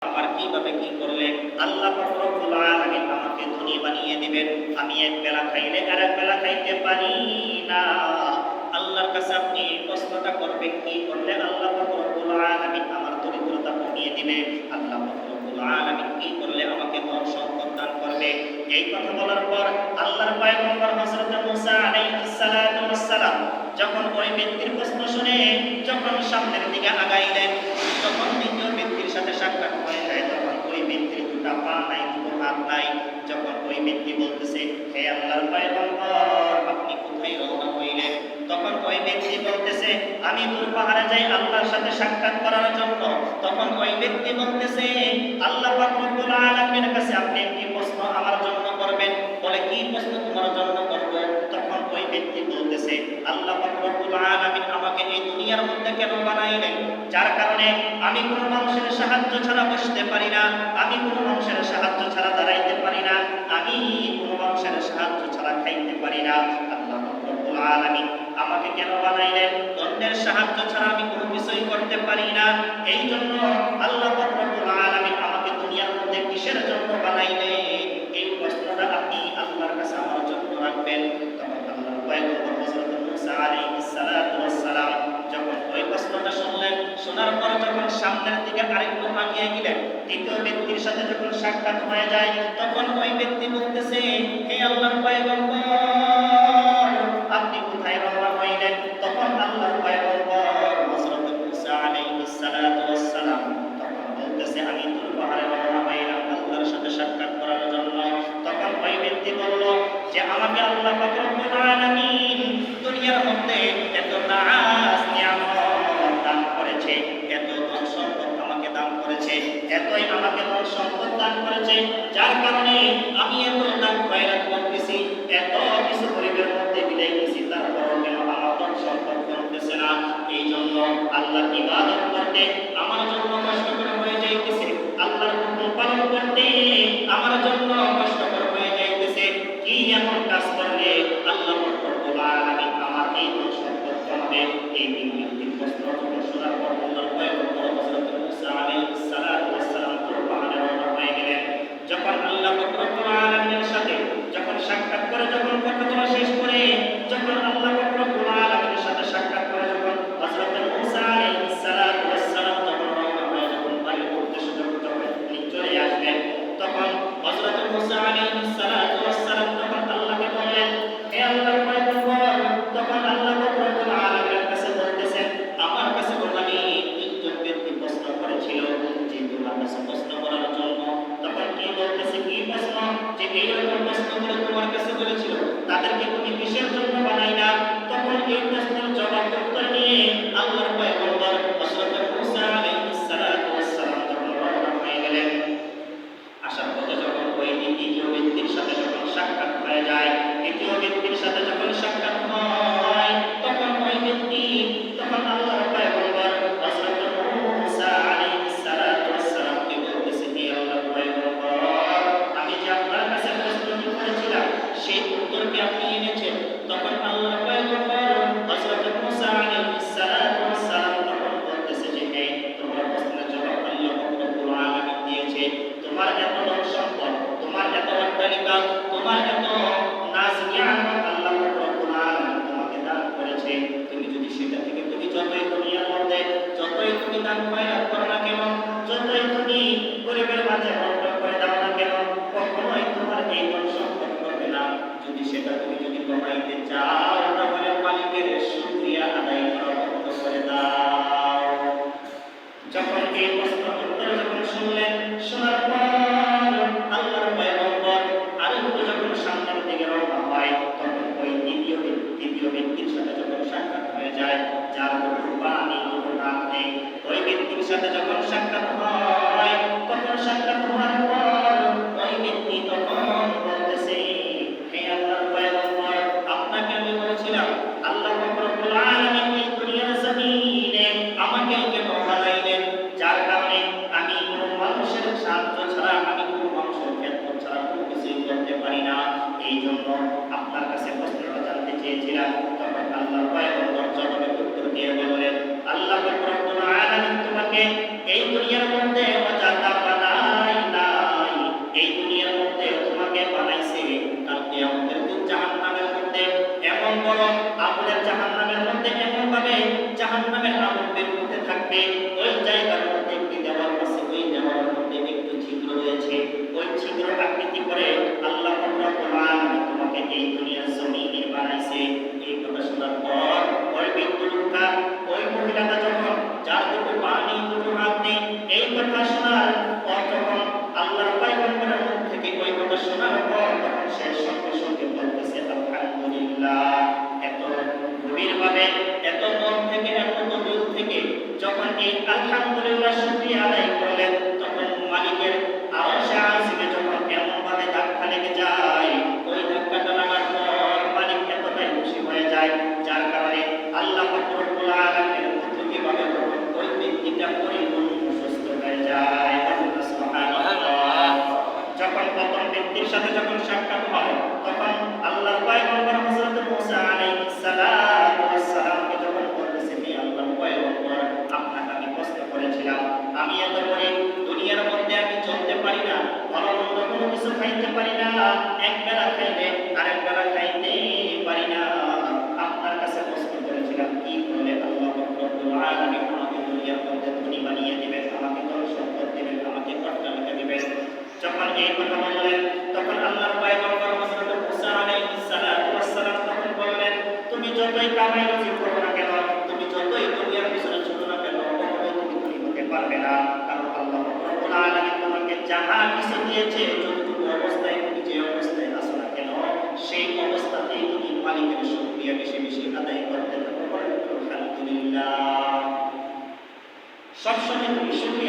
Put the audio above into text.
আমার কিভাবে কি করলে আল্লাহ পাক রব্বুল আলামিন আমাকে ধনী বানিয়ে দিবেন। আমি এক বেলা খাইলে আরেক বেলা খাইতে পারি না। আল্লাহর কাছে আপনি প্রশ্নটা করবেন, কি করলে আল্লাহ পাক রব্বুল আলামিন আমার দরিদ্রতা কমিয়ে দিবে, আল্লাহ পাক রব্বুল আলামিন কি করলে আমাকে ধন সম্পদ দান করবে। এই কথা বলার পর আল্লাহর পয়গম্বর হযরত মুসা আলাইহিস সালাতু ওয়াস সালাম যখন ওই ব্যক্তির প্রশ্ন শুনে যখন সামনের দিকে আগাইলেন, যখন দ্বিতীয় ব্যক্তির সাথে সাক্ষাৎ হয়ে যায়, তখন ওই ব্যক্তির দুটো পা নাই, দুটো হাত নাই। যখন ওই ব্যক্তি বলতেছে, হে আল্লাহর পয়গম্বর, আপনি কোথায় রওনা হইলেন? তখন ওই ব্যক্তি বলতেছে, আমি দূর পাহাড়ে যাই আল্লাহর সাথে সাক্ষাৎ করার জন্য। তখন ওই ব্যক্তি বলতেছে, আল্লাহ পাক রব্বুল আলামিনের কাছে আপনি একটি প্রশ্ন আমার জন্য করবেন। বলে, কি প্রশ্ন তোমার জন্য করব? তখন ওই ব্যক্তি বলতেছে, আল্লাহ পাক রব্বুল আলামিন আমাকে এই দুনিয়ার মধ্যে কেন বানাইলেন? যার কারণে আমি কোনো মানুষের সাহায্য ছাড়া বসতে পারি না, আমি কোনো মানুষের সাহায্য ছাড়া দাঁড়াইতে পারি না, আমি কোনো মানুষের সাহায্য ছাড়া খাইতে পারি না। আল্লাহ পাক রব্বুল আলামিন আমাকে কেন বানাইলেন? অন্যের সাহায্য ছাড়া আমি কোনো কিছুই করতে পারি না। এই জন্য আল্লাহ পাক রব্বুল আলামিন আমাকে দুনিয়ার মধ্যে কিসের জন্য বানাইলেন? এই প্রশ্নটা আপনি আল্লাহর কাছে আমার জন্য রাখবেন। তখন আল্লাহর পয়গম্বর হযরত মুসা আলাইহিস সালাতু ওয়াস সালাম যখন ওই প্রশ্নটা শুনলেন, শোনার পর যখন সামনের দিকে আরেকটু আগিয়ে গেলেন, দ্বিতীয় ব্যক্তির সাথে যখন সাক্ষাৎ হয়ে যায়, তখন ওই ব্যক্তি বলতেছে, হে আল্লাহর পয়গম্বর, আপনি কোথায় রওনা হইলেন? তখন আল্লাহর পয়গম্বর হযরত মুসা আলাইহিস সালাতু ওয়াস সালাম তখন বলতেছে, আমি দূর পাহাড়ে রওনা হইলাম আল্লাহর সাথে সাক্ষাৎ করার জন্য। তখন ওই ব্যক্তি বলল যে, আমাকে আল্লাহ পাক রব্বুল আলামিন দুনিয়ার মধ্যে এত নাজ নিয়ামত দান করেছে, এত ধন সম্পদ আমাকে দান করেছে, এতই আমাকে ধন সম্পদ দান করেছে, যার কারণে আমি এত দান খয়রাত করতেছি, এত কিছু গরিবের মধ্যে বিলাই দিছি, তারপরও কেন আমার ধন সম্পদ কমতেছে না? এই জন্য আল্লাহর ইবাদত করতে আমার জন্য কষ্টকর হয়ে যাইতেছে, আল্লাহর হুকুম পালন করতে আমার জন্য কষ্টকর হয়ে যাইতেছে। কি এমন কাজ করলে আল্লাহ রব্বুল আলামিন আমার এই ধন সম্পদ কমাবে? এই তিন প্রশ্ন শোনার পর আল্লাহর পয়গম্বর হযরত মুসা আলাইহিস সালাতু ওয়াস সালাম পাহাড়ে রওনা হয়ে গেলেন। যখন আল্লাহ রব্বুল আলামিনের সাথে যখন সাক্ষাৎ করে, যখন কথা বলা শেষ করে, যখন আল্লাহ রব্বুল আলামিনের সাথে সাক্ষাৎ করে, যখন হযরত মুসা আলাইহিস সালাতু ওয়াস সালাম যখন রওনা হয়ে যখন বাড়ির উদ্দেশ্যে যখন চলে আসবেন, তখন হযরত মুসা আলাইহিস সালাতু ওয়াস সালাম তখন আল্লাহকে বললেন, হে আল্লাহর পয়গম্বর, তখন আল্লাহ রব্বুল আলামিনের কাছে বলতেছেন, আমার কাছে আমি একজন ব্যক্তি প্রশ্ন করেছিল যে তোমার কাছে প্রশ্ন করার জন্য। তখন কি বলতেছে, কি প্রশ্ন? যে এইরকম প্রশ্নগুলো তোমার কাছে বলেছিল, তাদেরকে তুমি কিসের জন্য বানাইলা? তখন এই প্রশ্নের জবাব উত্তর নিয়ে আল্লাহর পয়গম্বর হযরত মুসা আলাইহিস সালাতু ওয়াস সালাম যখন রওনা হয়ে গেলেন। আসার পথে যখন ওই দ্বিতীয় ব্যক্তির সাথে যখন সাক্ষাৎ হয়ে যায়, দ্বিতীয় ব্যক্তির সাথে যখন সাক্ষাৎ হয়, তখন ওই ব্যক্তি তখন আল্লাহর পয়গম্বর হযরত মুসা আলাইহিস সালাতু ওয়াস সালামকে বলতেছে, হে আল্লাহর পয়গম্বর, আমি যে আপনার কাছে প্রশ্ন করেছিলাম সেই উত্তর কি আপনি এনেছেন? তখন আল্লাহর পয়গম্বর হযরত মুসা আলাইহিস সালাতু ওয়াস সালাম তখন বলতেছে যে, হে, তোমার প্রশ্নের জবাব আল্লাহ রব্বুল আলামিন দিয়েছে। তোমার এত ধন সম্পদ, তোমার এত অট্টালিকা, তোমার এত নাজ নিয়ামত আল্লাহ রব্বুল আলামিন তোমাকে দান করেছে। তুমি যদি সেটা থেকে তুমি যতই দুনিয়ার মধ্যে যতই তুমি দান খয়রাত করো না কেন, যতই তুমি গরিবের মাঝে বন্টন করে দাও না কেন, কখনোই তোমার এই ধন সম্পদ করবে না। যদি সেটা তুমি যদি কমাইতে চাও, তাহলে মালিকের শুকরিয়া আদায় করা বন্ধ করে দাও। যখন এই প্রশ্ন উত্তর যখন শুনলেন, শোনার পর আল্লাহর পয়গম্বর আরেকটু যখন সামনের দিকে রওনা হয়, তখন ওই দ্বিতীয় ব্যক্তির সাথে যখন সাক্ষাৎ হয়ে যায়, যার দুটো পা নেই, দুটো হাত নেই, ওই ব্যক্তির সাথে যখন সাক্ষাৎ হয়, তখন সাক্ষাৎ হওয়ার পর ওই ব্যক্তি তখন বলতেছে, হে আল্লাহর পয়গম্বর, আপনাকে আমি বলেছিলাম আল্লাহ রব্বুল আলামিন এই দুনিয়ার জমিনে আমাকে কেন বানাইলেন? যার কারণে আমি কোনো মানুষের সাহায্য ছাড়া, আমি কোনো মানুষের খেদমত ছাড়া কোনো কিছুই করতে পারি না। এই জন্য আপনার কাছে প্রশ্নটা জানতে চেয়েছিলাম। তখন আল্লাহর পয়গম্বর জবাবে উত্তর দিয়ে বললেন, আল্লাহ রব্বুল আলামিন তোমাকে এই দুনিয়ার মধ্যে অজাতা বড় আগুনের জাহান্নামের মধ্যে এমন ভাবে জাহান্নামের আগুন বের হতে থাকবে, ওই জায়গার মধ্যে একটি দেওয়াল আছে, ওই দেওয়ালের মধ্যে একটু ছিদ্র রয়েছে, ওই ছিদ্র আকৃতি করে আল্লাহ রব্বুল আলামিন তোমাকে এই দুনিয়ার জমিনে বানাইছে। এই কথা শোনার পর ওই ব্যক্তিটা, ওই মহিলাটা যখন, যার দুটো পা নেই, দুটো হাত নেই, এই কথা শোনার পর যখন আল্লাহর পয়গম্বরের মুখ থেকে ওই কথা শোনার পর তখন সে সঙ্গে সঙ্গে বলতেছে আলহামদুলিল্লাহ। এত গভীরভাবে, এত মন থেকে, এত দিল থেকে যখন এই আলহামদুলিল্লাহ শুকরিয়া আদায় করলেন, তখন মালিকের আরশে আজিমে যখন এমন ভাবে ধাক্কা লেগে যায়, ওই ধাক্কাটা লাগার পর মালিক এতটাই খুশি হয়ে যায়, যার কারণে আল্লাহ রব্বুল আলামিনের কুদরতিভাবে ওই ব্যক্তিটা পরিপূর্ণ সুস্থ হয়ে যায়। সুবহানাল্লাহ। যখন প্রথম ব্যক্তির সাথে যখন সাক্ষাৎ হয়, তখন আল্লাহর পয়গম্বর হযরত মুসা আলাইহিস সালামকে যখন বলতেছে, হে আল্লাহর পয়গম্বর, আপনাকে আমি প্রশ্ন করেছিলাম, আমি এত করে দুনিয়ার মধ্যে আমি চলতে পারি না, ভালো মন্দ কোনো কিছু খাইতে পারি না, এক বেলা খাইলে আরেক বেলা খাইতে পারি না, আপনার কাছে প্রশ্ন করেছিলাম কি করলে আল্লাহ রব্বুল আলামিন আমাকে দুনিয়ার মধ্যে ধনী বানিয়ে দিবেন, আমাকে ধন সম্পদ দিবেন, আমাকে অট্টালিকা দিবেন। যখন এই কথা বললেন, তখন আল্লাহর পয়গম্বর হযরত মুসা আলাইহিস সালাম তখন বললেন, তুমি যতই কামাই রুজি করো না কেন, তুমি যতই দুনিয়ার পিছনে ছোট না কেন, কখনোই তুমি ধনী হতে পারবে না। কারণ আল্লাহ রব্বুল আলামিন তোমাকে যাহা কিছু দিয়েছে, যতটুকু অবস্থায় তুমি যে অবস্থায় আছো না কেন, সেই অবস্থাতেই তুমি মালিকের শুকরিয়া বেশি বেশি আদায় করতে থাকো। আলহামদুলিল্লাহ। সবসময় তুমি শুকরিয়া